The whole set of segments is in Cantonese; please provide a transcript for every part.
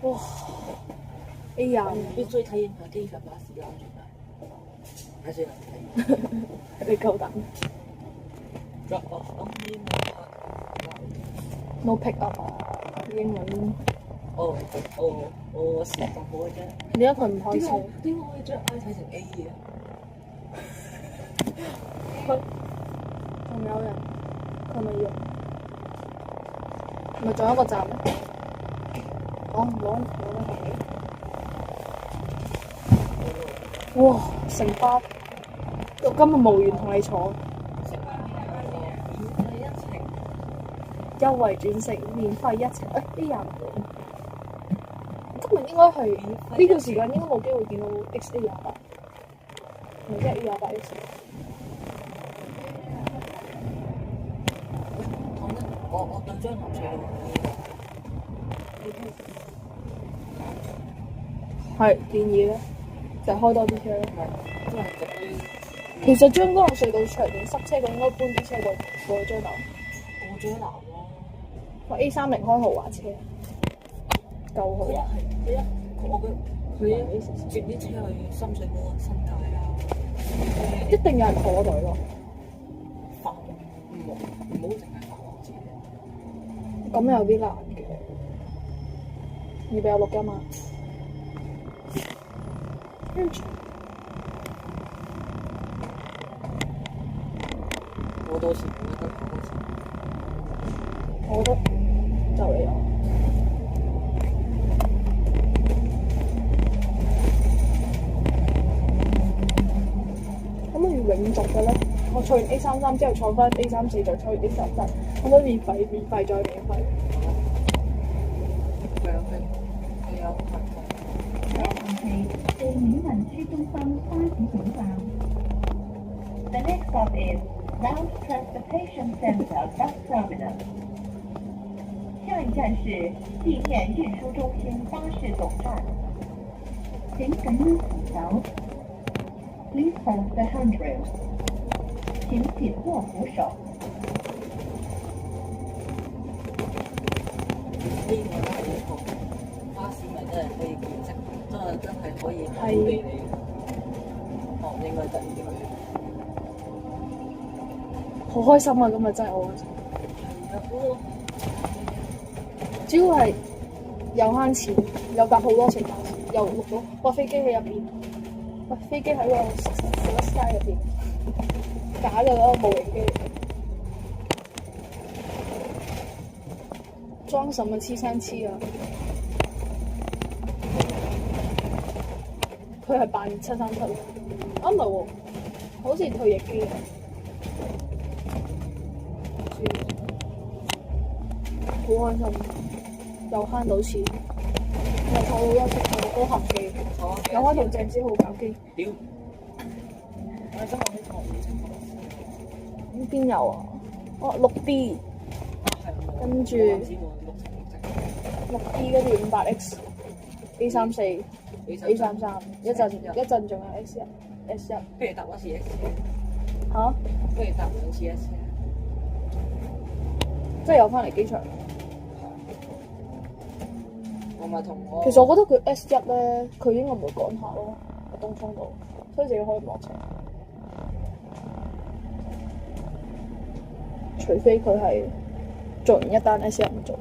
哇 ！A 廿必須體驗下機場巴士啦，仲係算啦，你夠膽？No pick up 啊！英文。我時間好嘅啫。點解佢唔開車？點解可以將 I 睇成 A 嘅？佢仲有人，佢咪用？咪仲有一個站咩？攞哇！成班，我今日無緣同你坐。優惠轉乘，免費一程。啲人今日應該係呢個時間應該冇機會見到 XA28，唔係XA28X。我對張藍色係建議咧，就開多啲車咯。其實將軍澳隧道長年塞車，佢應該搬啲車過去將南。過咗南咯。個 A30 開豪華車，夠好啊！佢接啲車去深水埗、新界啊，一定有人排隊咯。繁唔好淨係繁忙節。咁有啲難嘅，要俾我錄音啊！好多錢，我覺得好多錢。我覺得就嚟有。可唔可以永續嘅咧？我坐完 A33之後坐翻 A34，再坐完 A33，可唔可以免費再免費？到nguyễn文區中心巴士總站。The next stop is Mount Transportation Center Bus Terminal。下一站是地面運輸中心巴士總站。請緊握扶手。Please hold the handrail。請緊握扶手。呢個都係一個巴士咪真係可以見識，真係可以睇俾你。應該得呢啲。好開心啊！今日真係好開心。主要係又慳錢，又搭好多程巴士，又錄到哇飛機喺入邊，喂飛機喺個 Sky 入邊，假嘅嗰個模型機，裝什麼黐生黐啊！佢係扮737喎，啊唔係喎，好似退役機啊！好開心，又慳到錢，又坐到休息，又多客機，有開同鄭子豪搞機。屌！我真係好坐唔清。邊有啊？哦6D，跟住6D 跟住500X、A34、A33，一陣仲有 S1。不如搭一次 S。嚇？不如搭兩次 S。即係又翻嚟機場。我咪同我。其實我覺得佢 S1咧，佢應該唔會趕客咯，喺東涌度，所以自己可以落車。除非佢係做完一單 S1 唔做，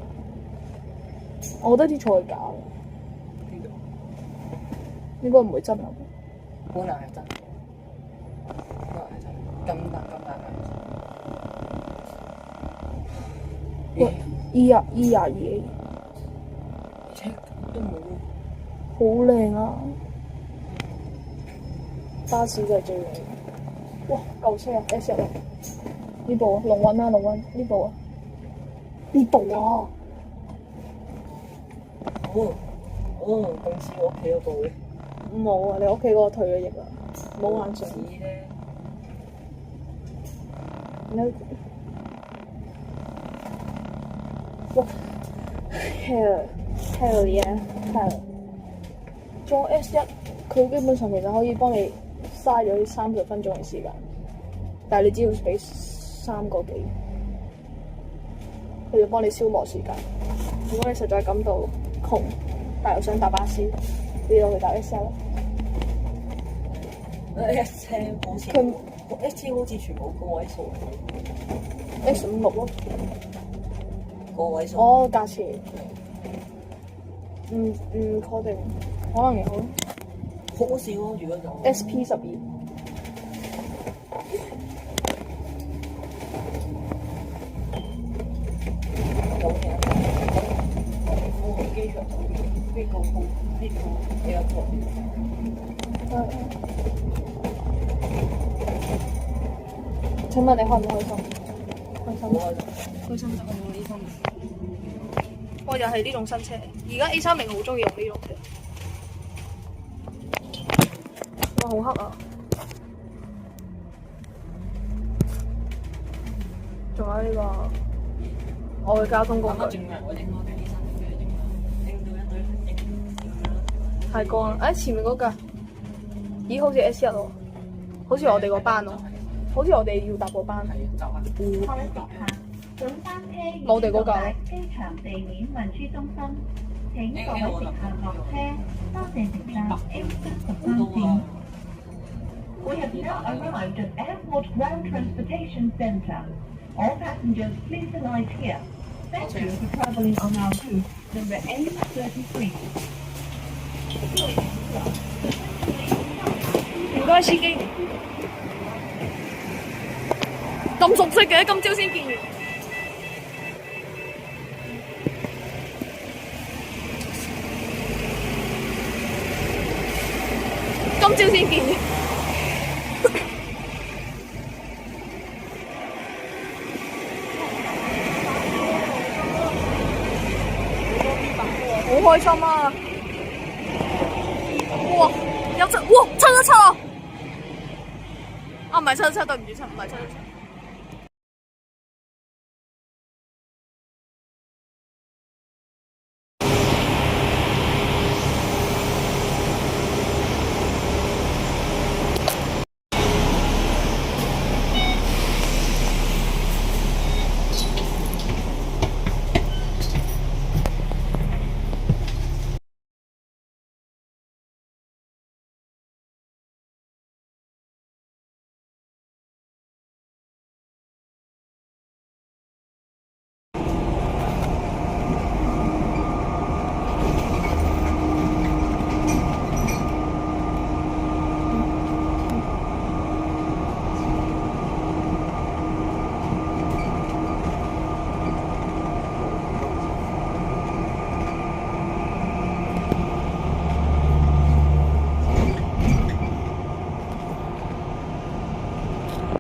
我覺得啲菜係假嘅，應該唔會真啊。可能係真，可能係真，咁大喂 E22A， 車都冇，好靚啊！巴士就係最靚。哇！舊車啊 S1啊！呢部啊，龍運啊，龍運呢部啊，呢部啊，咁似我屋企嗰部嘅。冇啊！你屋企嗰個退咗役啦，冇眼上。哇 ！hell yeah！裝 S1，佢基本上其實可以幫你嘥咗30分鐘嘅時間，但係你只要俾3個幾，佢就幫你消磨時間。如果你實在感到窮，但又想搭巴士，呢度去搭 XL。S 車好似佢 S 車好似全部個位數， S56咯。個位數。哦，價錢唔確定，可能有好少咯，如果有 SP12。有嘅。富豪機場呢個比較特別。請問你開唔開心？開心。開心就我呢方面。我又係呢種新車，而家 A3明好中意用呢種車。哇，好黑啊！仲有呢個我嘅交通工具。太光啦！前面嗰架，咦，好似 S1喎，好似我哋個班喎，好似我哋要搭個班。各位乘客，本班車我哋嗰架到達機場地面運輸中心，請各位乘客落車，多謝乘搭 A30班線。We have now arrived at Airport Ground Transportation Centre. All passengers, please alight here. Thank you for travelling on our route number A33. 唔該，司機。咁熟悉嘅，今朝先見完。今朝先見完。好開心啊！哇！有七，哇，717啊！啊，唔係717，對唔住，唔係717。